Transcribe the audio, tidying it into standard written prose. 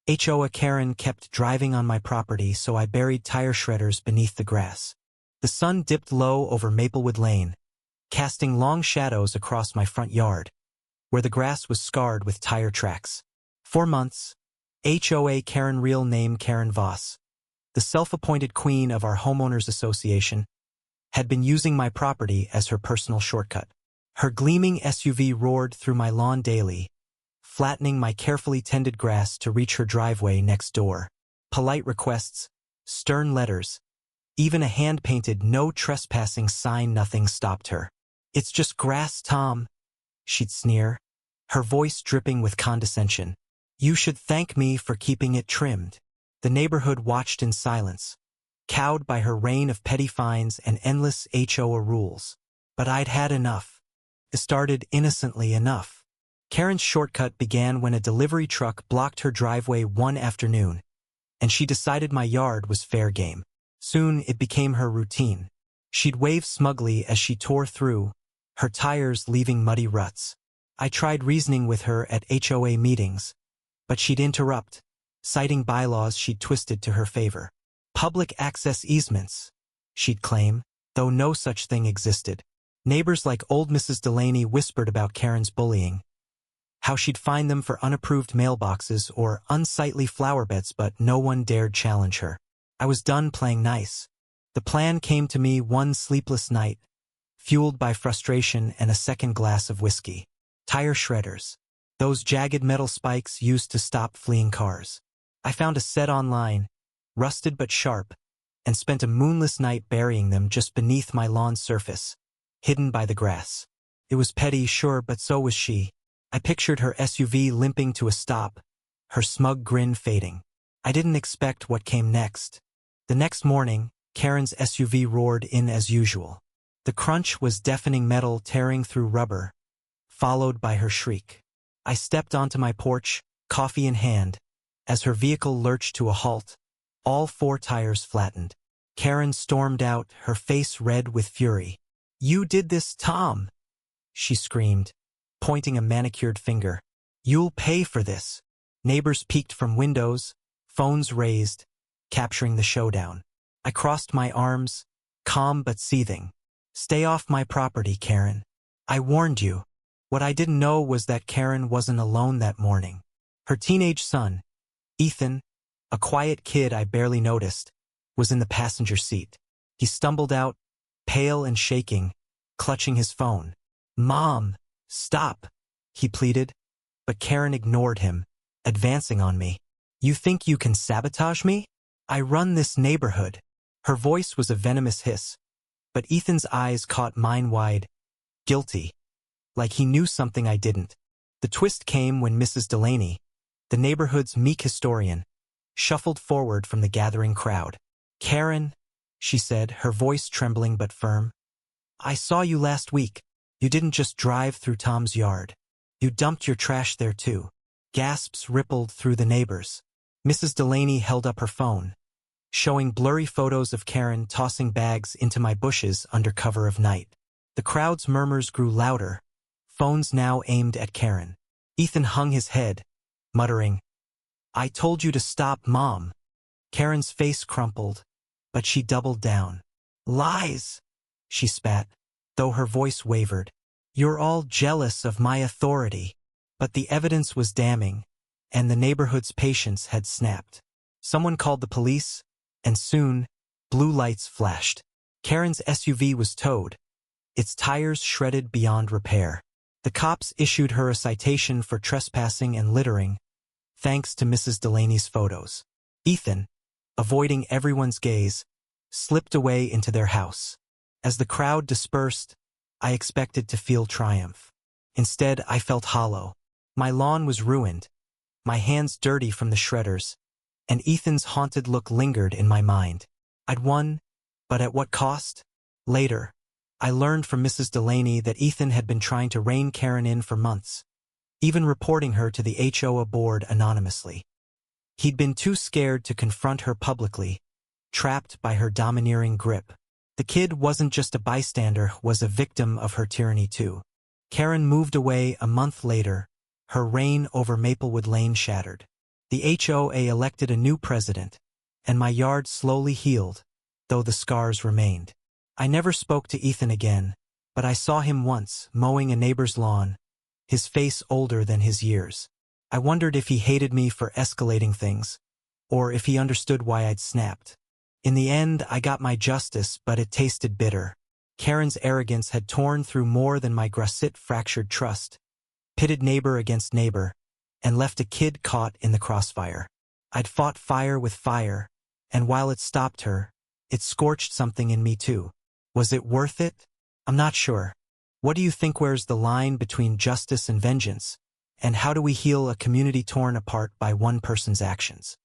HOA Karen kept driving on my property, so I buried tire shredders beneath the grass. The sun dipped low over Maplewood Lane, casting long shadows across my front yard, where the grass was scarred with tire tracks. For months, HOA Karen, real name Karen Voss, the self-appointed queen of our homeowners association, had been using my property as her personal shortcut. Her gleaming SUV roared through my lawn daily, flattening my carefully tended grass to reach her driveway next door. Polite requests, stern letters, even a hand-painted "no trespassing" sign, nothing stopped her. "It's just grass, Tom," she'd sneer, her voice dripping with condescension. "You should thank me for keeping it trimmed." The neighborhood watched in silence, cowed by her reign of petty fines and endless HOA rules. But I'd had enough. It started innocently enough. Karen's shortcut began when a delivery truck blocked her driveway one afternoon, and she decided my yard was fair game. Soon it became her routine. She'd wave smugly as she tore through, her tires leaving muddy ruts. I tried reasoning with her at HOA meetings, but she'd interrupt, citing bylaws she'd twisted to her favor. Public access easements, she'd claim, though no such thing existed. Neighbors like old Mrs. Delaney whispered about Karen's bullying, how she'd fine them for unapproved mailboxes or unsightly flower beds, but no one dared challenge her. I was done playing nice. The plan came to me one sleepless night, fueled by frustration and a second glass of whiskey. Tire shredders, those jagged metal spikes used to stop fleeing cars. I found a set online, rusted but sharp, and spent a moonless night burying them just beneath my lawn's surface, hidden by the grass. It was petty, sure, but so was she. I pictured her SUV limping to a stop, her smug grin fading. I didn't expect what came next. The next morning, Karen's SUV roared in as usual. The crunch was deafening, metal tearing through rubber, followed by her shriek. I stepped onto my porch, coffee in hand, as her vehicle lurched to a halt, all four tires flattened. Karen stormed out, her face red with fury. "You did this, Tom," she screamed, pointing a manicured finger. "You'll pay for this." Neighbors peeked from windows, phones raised, capturing the showdown. I crossed my arms, calm but seething. "Stay off my property, Karen. I warned you." What I didn't know was that Karen wasn't alone that morning. Her teenage son, Ethan, a quiet kid I barely noticed, was in the passenger seat. He stumbled out, pale and shaking, clutching his phone. "Mom, stop," he pleaded, but Karen ignored him, advancing on me. "You think you can sabotage me? I run this neighborhood." Her voice was a venomous hiss, but Ethan's eyes caught mine wide, guilty, like he knew something I didn't. The twist came when Mrs. Delaney, the neighborhood's meek historian, shuffled forward from the gathering crowd. "Karen," she said, her voice trembling but firm, "I saw you last week. You didn't just drive through Tom's yard. You dumped your trash there too." Gasps rippled through the neighbors. Mrs. Delaney held up her phone, showing blurry photos of Karen tossing bags into my bushes under cover of night. The crowd's murmurs grew louder, phones now aimed at Karen. Ethan hung his head, muttering, "I told you to stop, Mom." Karen's face crumpled, but she doubled down. "Lies," she spat, though her voice wavered. "You're all jealous of my authority." But the evidence was damning, and the neighborhood's patience had snapped. Someone called the police, and soon, blue lights flashed. Karen's SUV was towed, its tires shredded beyond repair. The cops issued her a citation for trespassing and littering, thanks to Mrs. Delaney's photos. Ethan, avoiding everyone's gaze, slipped away into their house. As the crowd dispersed, I expected to feel triumph. Instead, I felt hollow. My lawn was ruined, my hands dirty from the shredders, and Ethan's haunted look lingered in my mind. I'd won, but at what cost? Later, I learned from Mrs. Delaney that Ethan had been trying to rein Karen in for months, even reporting her to the HOA board anonymously. He'd been too scared to confront her publicly, trapped by her domineering grip. The kid wasn't just a bystander, was a victim of her tyranny too. Karen moved away a month later, her reign over Maplewood Lane shattered. The HOA elected a new president, and my yard slowly healed, though the scars remained. I never spoke to Ethan again, but I saw him once, mowing a neighbor's lawn, his face older than his years. I wondered if he hated me for escalating things, or if he understood why I'd snapped. In the end, I got my justice, but it tasted bitter. Karen's arrogance had torn through more than my grasset fractured trust, pitted neighbor against neighbor, and left a kid caught in the crossfire. I'd fought fire with fire, and while it stopped her, it scorched something in me too. Was it worth it? I'm not sure. What do you think? Where's the line between justice and vengeance? And how do we heal a community torn apart by one person's actions?